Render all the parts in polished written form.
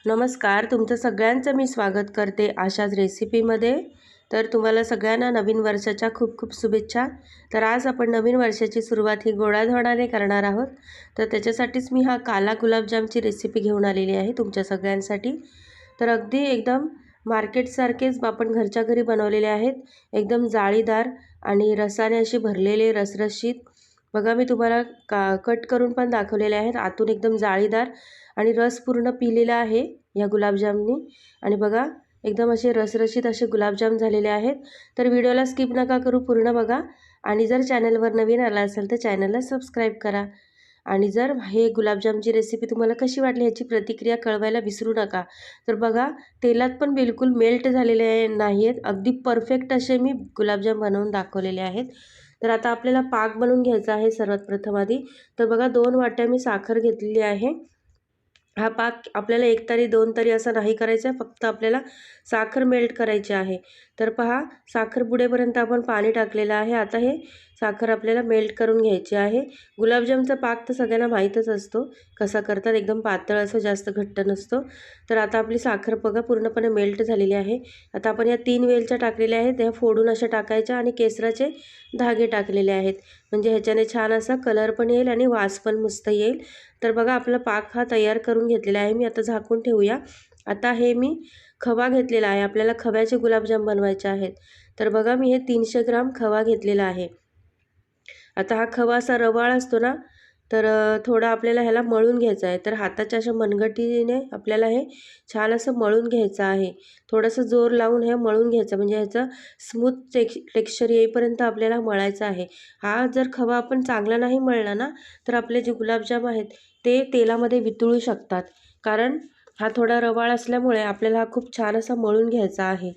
नमस्कार, तुमचं सगळ्यांचं मी स्वागत करते अशाच रेसिपीमध्ये। तर तुम्हाला सगळ्यांना नवीन वर्षाच्या खूप खूप शुभेच्छा। तर आज आपण नवीन वर्षाची सुरुवात ही गोडाधोडाने करणार आहोत। तर त्याच्यासाठीच मी हा काला गुलाबजामची रेसिपी घेऊन आलेली आहे तुमच्या सगळ्यांसाठी। तर अगदी एकदम मार्केटसारखेच आपण घरच्या घरी बनवलेले आहेत, एकदम जाळीदार आणि रसाने अशी भरलेले रसरशीत। बघा मी तुम्हाला कट करून पण दाखवलेले आहेत, आतून एकदम जाळीदार आणि रस पूर्ण पिलेला आहे या गुलाबजामनी। आणि बघा एकदम असे रसरशीत असे गुलाबजाम झालेले आहेत। तर व्हिडिओला स्किप नका करू, पूर्ण बघा। आणि जर चॅनलवर नवीन आला असेल तर चॅनलला सबस्क्राईब करा। आणि जर हे गुलाबजामची रेसिपी तुम्हाला कशी वाटली याची प्रतिक्रिया कळवायला विसरू नका। तर बघा तेलात पण बिलकुल मेल्ट झालेले नाहीत, अगदी परफेक्ट असे मी गुलाबजाम बनवून दाखवलेले आहेत। तर आता आपल्याला पाक बनवून घ्यायचा आहे सर्वात प्रथम आधी। तर बघा 2 वाट्या मी साखर घेतलेली आहे। हा पाक आपल्याला 1 तरी 2 तरी असं नाही करायचं आहे, फक्त आपल्याला साखर मेल्ट करायची आहे। तर पहा साखर बुडेपर्यंत आपण पाणी टाकलेलं आहे। आता हे साखर आपल्याला मेल्ट करून घ्यायची आहे। गुलाबजामचा पाक तर सगळ्यांना माहीतच असतो कसा करतात, एकदम पातळ असं, जास्त घट्ट नसतो। तर आता आपली साखर बघा पूर्णपणे मेल्ट झालेली आहे। आता आपण या 3 वेलच्या टाकलेल्या आहेत, त्या फोडून अशा टाकायच्या आणि केसराचे धागे टाकलेले आहेत, म्हणजे ह्याच्याने छान असा कलर पण येईल आणि वास पण मस्त येईल। तर बघा आपला पाक हा तयार करून घेतलेला आहे मी। आता झाकून ठेवूया। आता हे मी खवा घेतलेला आहे, आपल्याला खव्याचे गुलाबजाम बनवायचे आहेत। तर बघा मी हे 300 ग्राम खवा घेतलेला आहे। आता हा खवा असा रवाळ असतो ना, तर थोडा आपल्याला ह्याला मळून घ्यायचा आहे। तर हाताच्या अशा मनगटीने आपल्याला हे छान असं मळून घ्यायचं आहे। थोडंसं जोर लावून हे मळून घ्यायचं, म्हणजे ह्याचं स्मूथ टेक्स्चर येईपर्यंत आपल्याला मळायचं आहे। हा जर खवा आपण चांगला नाही मळला ना, तर आपले जे गुलाबजाम आहेत ते तेलामध्ये वितळू शकतात, कारण हा थोडा रवाळ असल्यामुळे आपल्याला हा खूप छान असा मळून घ्यायचा आहे।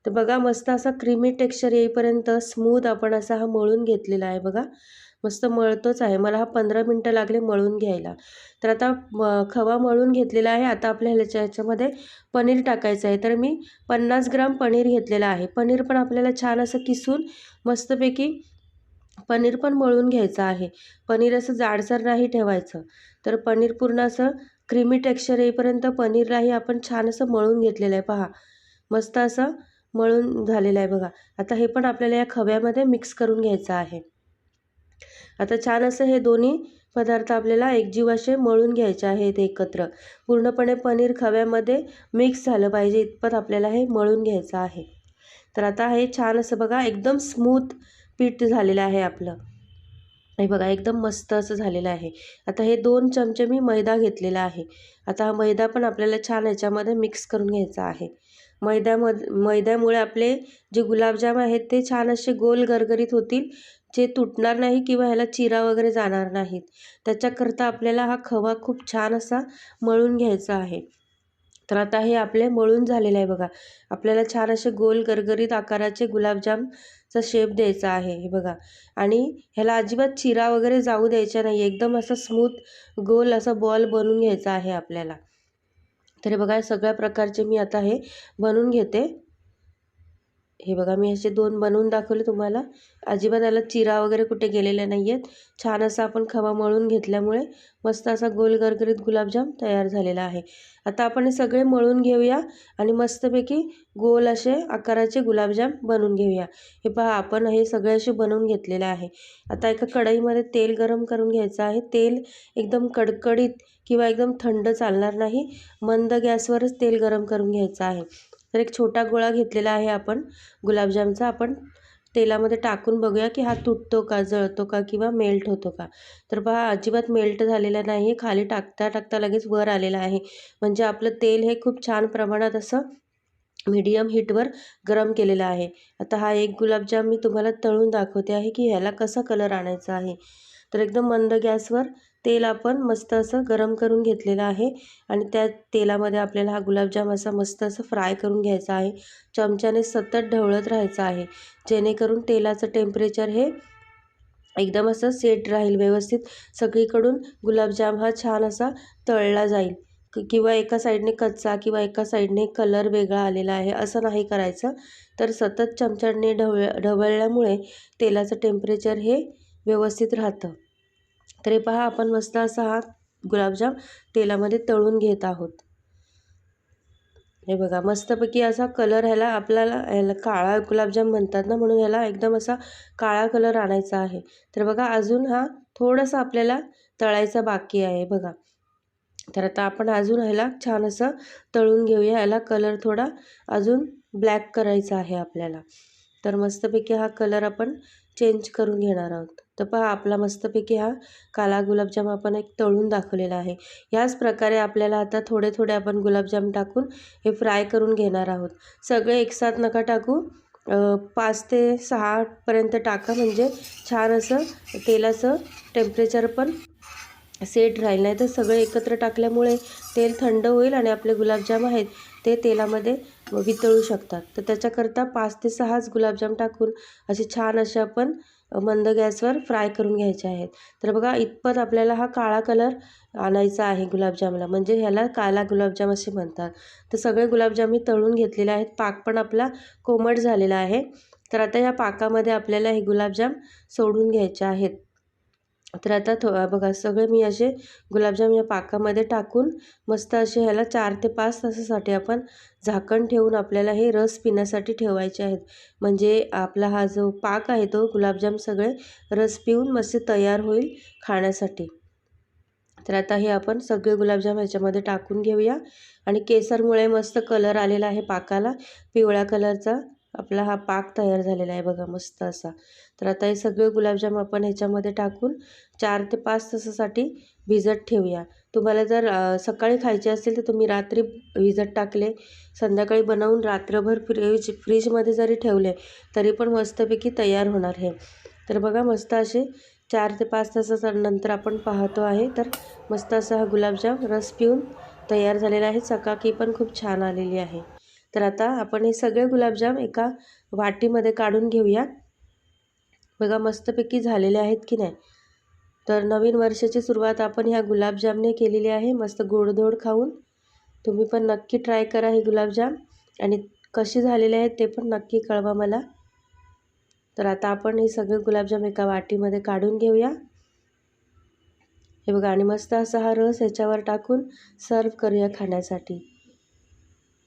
तर बघा मस्त असा क्रीमी टेक्स्चर येईपर्यंत स्मूथ आपण असा हा मळून घेतलेला आहे। बघा मस्त मळतोच आहे, मला हा 15 मिनटं लागले मळून घ्यायला। तर आता खवा मळून घेतलेला आहे। आता आपल्याला ह्याच्यामध्ये पनीर टाकायचं आहे। तर मी 50 ग्राम पनीर घेतलेला आहे। पनीर पण आपल्याला छान असं किसून मस्तपैकी पनीर पण मळून घ्यायचं आहे। पनीर असं जाडसर नाही ठेवायचं। तर पनीर पूर्ण असं क्रीमी टेक्स्चर येईपर्यंत पनीरलाही आपण छान असं मळून घेतलेलं आहे। पहा मस्त असं मळून झालेलं आहे बघा। आता हे पण आपल्याला या खव्यामध्ये मिक्स करून घ्यायचं आहे। आता छान असं हे दोन्ही पदार्थ आपल्याला एकजीव असे मळून घ्यायचे आहेत एकत्र। पूर्णपणे पनीर खव्यामध्ये मिक्स झालं पाहिजे इतपत आपल्याला हे मळून घ्यायचं आहे। तर आता हे छान असं बघा एकदम स्मूथ पीठ झालेलं आहे आपलं। हे बघा एकदम मस्त असं झालेलं आहे। आता हे 2 चमचे मी मैदा घेतलेला आहे। आता हा मैदा पण आपल्याला छान याच्यामध्ये मिक्स करून घ्यायचा आहे। मैद्यामुळे आपले जे गुलाबजाम आहेत ते छान असे गोल गरगरीत होतील, जे तुटणार नाही किंवा ह्याला चिरा वगैरे जाणार नाहीत। त्याच्याकरता आपल्याला हा खवा खूप छान असा मळून घ्यायचा आहे। तर आता हे आपले मळून झालेलं आहे बघा। आपल्याला छान असे गोल गरगरीत आकाराचे गुलाबजामचा शेप द्यायचा आहे हे बघा। आणि ह्याला अजिबात चिरा वगैरे जाऊ द्यायचा नाही, एकदम असं स्मूथ गोल असा बॉल बनवून घ्यायचा आहे आपल्याला। तर हे बघा सगळ्या प्रकारचे मी आता हे बनवून घेते। हे बघा मी असे 2 बनवून दाखवले तुम्हाला, अजिबात याला चिरा वगैरे कुठे गेलेले नाही आहेत। छान असा आपण खवा मळून घेतल्यामुळे मस्त असा गोल गरगरीत गुलाबजाम तयार झालेला आहे। आता आपण हे सगळे मळून घेऊया आणि मस्तपैकी गोल असे आकाराचे गुलाबजाम बनवून घेऊया। हे पहा आपण हे सगळे असे बनवून घेतलेले आहे। आता एका कढईमध्ये तेल गरम करून घ्यायचं आहे। तेल एकदम कडकडीत किंवा एकदम थंड चालणार नाही, मंद गॅसवरच तेल गरम करून घ्यायचं आहे। तर एक छोटा गोळा घेतलेला आहे आपण गुलाबजामचा, आपण तेलामध्ये टाकून बघूया की हा तुटतो का, जळतो का किंवा मेल्ट होतो का। तर पहा अजिबात मेल्ट झालेला नाही, खाली टाकता टाकता लगेच वर आलेला आहे, म्हणजे आपलं तेल हे खूप छान प्रमाणात असं मीडियम हीटवर गरम केलेलं आहे। आता हा एक गुलाबजाम मी तुम्हाला तळून दाखवते आहे की ह्याला कसा कलर आणायचा आहे। तर एकदम मंद गॅसवर तेल आपण मस्त असं गरम करून घेतलेलं आहे आणि त्या तेलामध्ये आपल्याला हा गुलाबजाम असा मस्त असं फ्राय करून घ्यायचा आहे। चमच्याने सतत ढवळत राहायचं आहे, जेणेकरून तेलाचं टेम्परेचर हे एकदम असं सेट राहील व्यवस्थित, सगळीकडून गुलाबजाम हा छान असा तळला जाईल। किंवा एका साईडने कच्चा किंवा एका साईडने कलर वेगळा आलेला आहे असं नाही करायचं। तर सतत चमच्याने ढवळल्यामुळे तेलाचं टेम्परेचर हे व्यवस्थित राहतं। तर हे पहा आपण मस्त असा हा गुलाबजाम तेलामध्ये तळून घेत आहोत। हे बघा मस्तपैकी असा कलर ह्याला ह्याला काळा गुलाबजाम म्हणतात ना, म्हणून ह्याला एकदम असा काळा कलर आणायचा आहे. तर बघा अजून हा थोडासा आपल्याला तळायचा बाकी आहे बघा. तर आता आपण अजून ह्याला छान असं तळून घेऊया. ह्याला कलर थोडा अजून ब्लॅक करायचा आहे आपल्याला. तर मस्तपैकी हा कलर आपण चेंज करून घेणार आहोत. तर पहा आपला मस्तपैकी हा काला गुलाबजाम आपण एक तळून दाखवलेला आहे. याच प्रकारे आपल्याला आता थोडे थोडे आपण गुलाबजाम टाकून हे फ्राय करून घेणार आहोत. सगळे एकसाथ नका टाकू, 5 ते 6 पर्यंत टाका, म्हणजे छान असं तेलाचं टेम्परेचर पण सेट राहील. नाही तर सगळे एकत्र टाकल्यामुळे तेल थंड होईल आणि आपले गुलाबजाम आहेत ते तेलामध्ये वितळू शकतात. तर त्याच्याकरता 5 ते 6च गुलाबजाम टाकून असे छान असे आपण मंद गॅसवर फ्राय करून घ्यायचे आहेत. तर बघा इतपत आपल्याला हा काळा कलर आणायचा आहे गुलाबजामला, म्हणजे ह्याला काला गुलाबजाम असे म्हणतात. तर सगळे गुलाबजाम मी तळून घेतलेले आहेत. पाक पण आपला कोमट झालेला आहे. तर आता या पाकामध्ये आपल्याला हे गुलाबजाम सोडून घ्यायचे आहेत. तर आता बघा सगळे मी असे गुलाबजाम या पाकामध्ये टाकून मस्त असे ह्याला 4 ते 5 तासासाठी आपण झाकण ठेवून आपल्याला हे रस पिण्यासाठी ठेवायचे आहेत. म्हणजे आपला हा जो पाक आहे तो गुलाबजाम सगळे रस पिऊन मस्त तयार होईल खाण्यासाठी. तर आता हे आपण सगळे गुलाबजाम ह्याच्यामध्ये टाकून घेऊया. आणि केसरमुळे मस्त कलर आलेला आहे पाकाला, पिवळ्या कलरचा आपला हा पाक तयार झालेला आहे बघा मस्त असा. तर आता हे सगळे गुलाबजाम आपण ह्याच्यामध्ये टाकून 4 ते 5 तासासाठी भिजत ठेवूया. तुम्हाला जर सकाळी खायचे असेल तर तुम्ही रात्री भिजत टाकले, संध्याकाळी बनवून रात्रभर फ्रीजमध्ये जरी ठेवले तरी पण मस्तपैकी तयार होणार हे. तर बघा मस्त असे 4 ते 5 तासानंतर आपण पाहतो आहे, तर मस्त असा हा गुलाबजाम रस पिऊन तयार झालेला आहे. चकाकी पण खूप छान आलेली आहे. तर आता आपण हे सगळे गुलाबजाम एका वाटीमध्ये काढून घेऊया. बघा मस्तपैकी झालेले आहेत की नाही. तर नवीन वर्षाची सुरुवात आपण ह्या गुलाबजामने केलेली आहे, मस्त गोडधोड खाऊन. तुम्ही पण नक्की ट्राय करा हे गुलाबजाम, आणि कसे झालेले आहेत ते पण नक्की कळवा मला. तर आता आपण हे सगळे गुलाबजाम एका वाटीमध्ये काढून घेऊया. हे बघा, आणि मस्त असा हा रस ह्याच्यावर टाकून सर्व करूया खाण्यासाठी.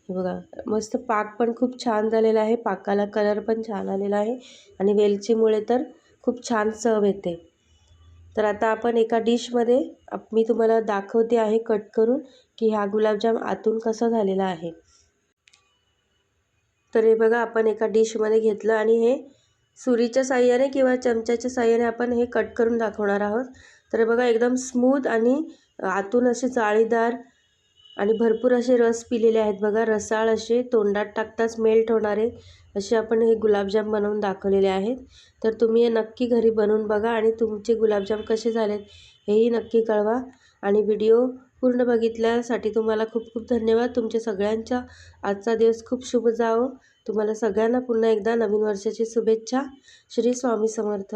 हे बघा मस्त पाक पण खूप छान झालेला आहे, पाकाला कलर पण छान आलेला आहे, आणि वेलचीमुळे तर खूप छान चव येते. तर आता आपण एका डिशमध्ये मी तुम्हाला दाखवते आहे कट करून की हा गुलाबजाम आतून कसा झालेला आहे. तर हे बघा आपण एका डिशमध्ये घेतलं आणि हे सुरीच्या साहाय्याने किंवा चमच्याच्या साहाय्याने आपण हे कट करून दाखवणार आहोत. तर बघा एकदम स्मूथ आणि आतून असे जाळीदार आणि भरपूर असे रस पिलेले आहेत बघा, रसाळ असे तोंडात टाकताच मेल्ट होणारे असे आपण हे गुलाबजाम बनवून दाखवलेले आहेत. तर तुम्ही हे नक्की घरी बनवून बघा आणि तुमचे गुलाबजाम कसे झालेत हेही नक्की कळवा. आणि व्हिडिओ पूर्ण बघितल्यासाठी तुम्हाला खूप खूप धन्यवाद. तुमच्या सगळ्यांचा आजचा दिवस खूप शुभ जावो. तुम्हाला सगळ्यांना पुन्हा एकदा नवीन वर्षाची शुभेच्छा. श्री स्वामी समर्थ.